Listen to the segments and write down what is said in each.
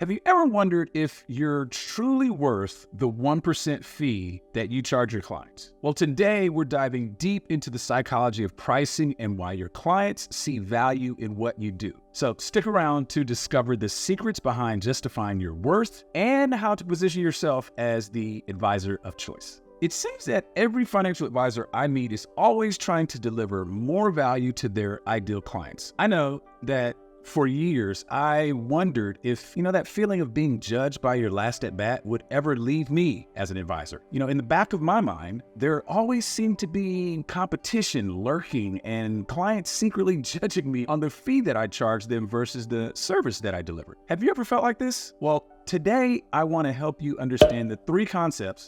Have you ever wondered if you're truly worth the 1% fee that you charge your clients? Well, today we're diving deep into the psychology of pricing and why your clients see value in what you do. So stick around to discover the secrets behind justifying your worth and how to position yourself as the advisor of choice. It seems that every financial advisor I meet is always trying to deliver more value to their ideal clients. I know that for years, I wondered if, that feeling of being judged by your last at bat would ever leave me as an advisor. In the back of my mind, there always seemed to be competition lurking and clients secretly judging me on the fee that I charge them versus the service that I delivered. Have you ever felt like this? Well, today, I want to help you understand the three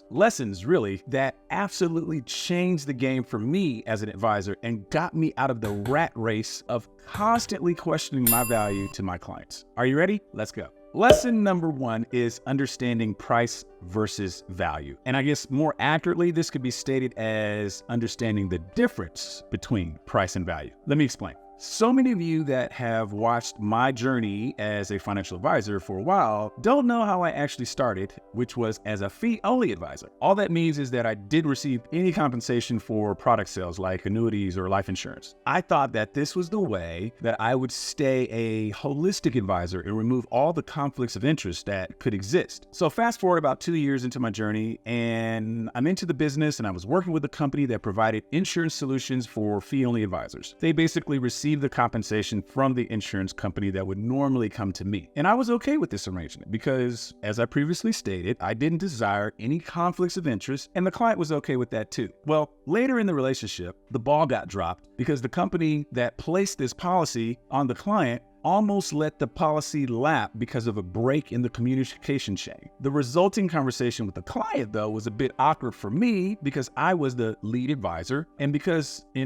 lessons really, that absolutely changed the game for me as an advisor and got me out of the rat race of constantly questioning my value to my clients. Are you ready? Let's go. Lesson number one is understanding price versus value. And I guess more accurately, this could be stated as understanding the difference between price and value. Let me explain. So many of you that have watched my journey as a financial advisor for a while don't know how I actually started, which was as a fee-only advisor. All that means is that I didn't receive any compensation for product sales like annuities or life insurance. I thought that this was the way that I would stay a holistic advisor and remove all the conflicts of interest that could exist. So fast forward about 2 years into my journey and I'm into the business and I was working with a company that provided insurance solutions for fee-only advisors. They basically received the compensation from the insurance company that would normally come to me. And I was okay with this arrangement because, as I previously stated, I didn't desire any conflicts of interest and the client was okay with that too. Well, later in the relationship, the ball got dropped because the company that placed this policy on the client almost let the policy lapse because of a break in the communication chain. The resulting conversation with the client, though, was a bit awkward for me because I was the lead advisor and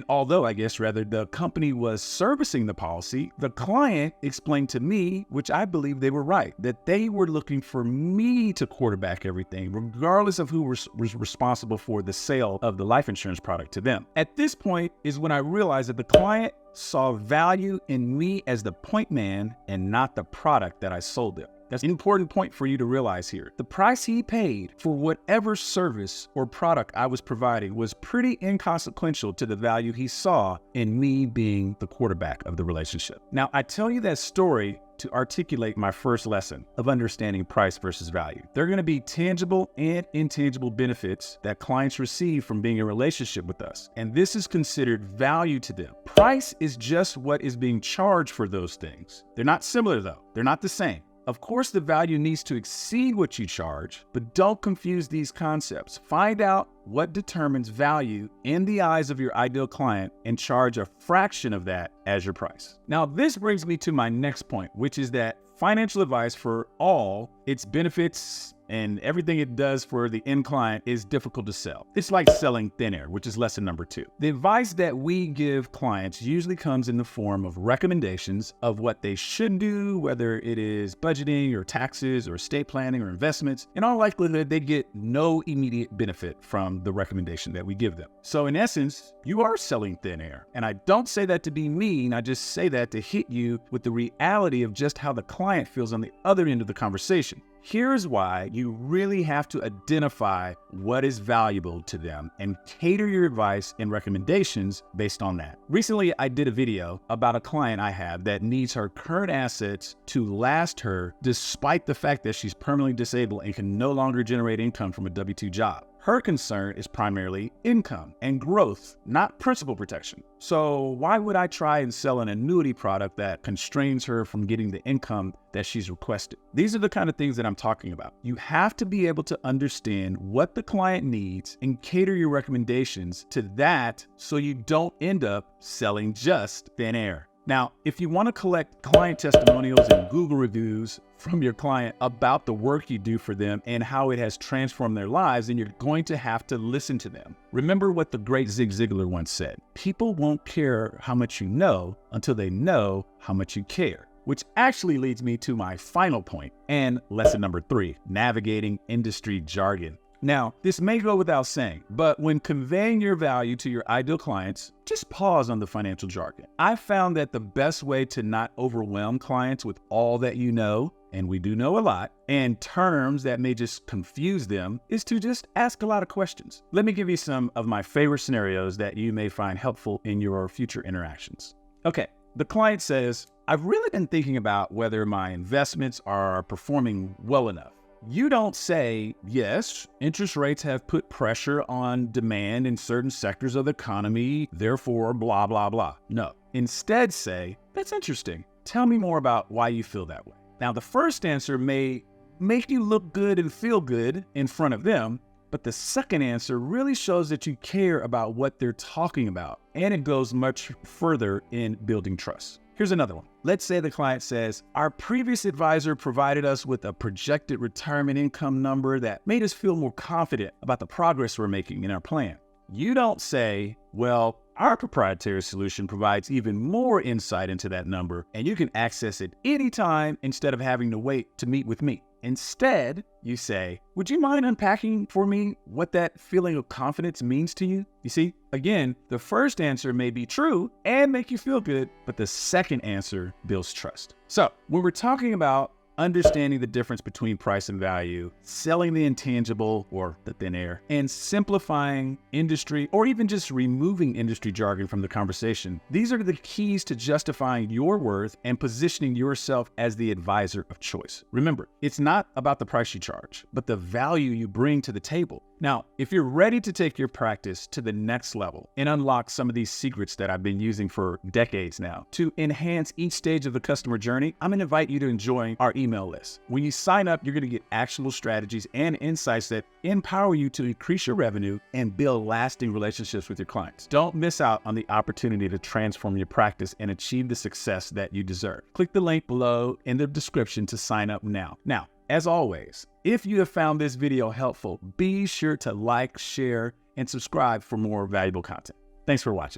although the company was servicing the policy, the client explained to me, which I believe they were right, that they were looking for me to quarterback everything, regardless of who was responsible for the sale of the life insurance product to them. At this point is when I realized that the client saw value in me as the point man and not the product that I sold them. That's an important point for you to realize here. The price he paid for whatever service or product I was providing was pretty inconsequential to the value he saw in me being the quarterback of the relationship. Now, I tell you that story to articulate my first lesson of understanding price versus value. There are going to be tangible and intangible benefits that clients receive from being in a relationship with us, and this is considered value to them. Price is just what is being charged for those things. They're not similar though. They're not the same. Of course, the value needs to exceed what you charge, but don't confuse these concepts. Find out what determines value in the eyes of your ideal client and charge a fraction of that as your price. Now, this brings me to my next point, which is that financial advice for all its benefits and everything it does for the end client is difficult to sell. It's like selling thin air, which is lesson number 2. The advice that we give clients usually comes in the form of recommendations of what they should do, whether it is budgeting or taxes or estate planning or investments. In all likelihood, they get no immediate benefit from the recommendation that we give them. So in essence, you are selling thin air. And I don't say that to be mean, I just say that to hit you with the reality of just how the client feels on the other end of the conversation. Here's why you really have to identify what is valuable to them and cater your advice and recommendations based on that. Recently, I did a video about a client I have that needs her current assets to last her despite the fact that she's permanently disabled and can no longer generate income from a W-2 job. Her concern is primarily income and growth, not principal protection. So why would I try and sell an annuity product that constrains her from getting the income that she's requested? These are the kind of things that I'm talking about. You have to be able to understand what the client needs and cater your recommendations to that so you don't end up selling just thin air. Now, if you want to collect client testimonials and Google reviews from your client about the work you do for them and how it has transformed their lives, then you're going to have to listen to them. Remember what the great Zig Ziglar once said: people won't care how much you know until they know how much you care. Which actually leads me to my final point and lesson number 3, navigating industry jargon. Now, this may go without saying, but when conveying your value to your ideal clients, just pause on the financial jargon. I found that the best way to not overwhelm clients with all that you know and we do know a lot, and terms that may just confuse them, is to just ask a lot of questions. Let me give you some of my favorite scenarios that you may find helpful in your future interactions. Okay, the client says, I've really been thinking about whether my investments are performing well enough. You don't say, yes, interest rates have put pressure on demand in certain sectors of the economy, therefore blah, blah, blah. No. Instead say, that's interesting. Tell me more about why you feel that way. Now, the first answer may make you look good and feel good in front of them, but the second answer really shows that you care about what they're talking about, and it goes much further in building trust. Here's another one. Let's say the client says, our previous advisor provided us with a projected retirement income number that made us feel more confident about the progress we're making in our plan. You don't say, well, our proprietary solution provides even more insight into that number, and you can access it anytime instead of having to wait to meet with me. Instead, you say, would you mind unpacking for me what that feeling of confidence means to you? You see, again, the first answer may be true and make you feel good, but the second answer builds trust. So when we're talking about understanding the difference between price and value, selling the intangible or the thin air, and simplifying industry or even just removing industry jargon from the conversation, these are the keys to justifying your worth and positioning yourself as the advisor of choice. Remember, it's not about the price you charge, but the value you bring to the table. Now, if you're ready to take your practice to the next level and unlock some of these secrets that I've been using for decades now to enhance each stage of the customer journey, I'm going to invite you to join our email list. When you sign up, you're going to get actionable strategies and insights that empower you to increase your revenue and build lasting relationships with your clients. Don't miss out on the opportunity to transform your practice and achieve the success that you deserve. Click the link below in the description to sign up now. Now, as always, if you have found this video helpful, be sure to like, share, and subscribe for more valuable content. Thanks for watching.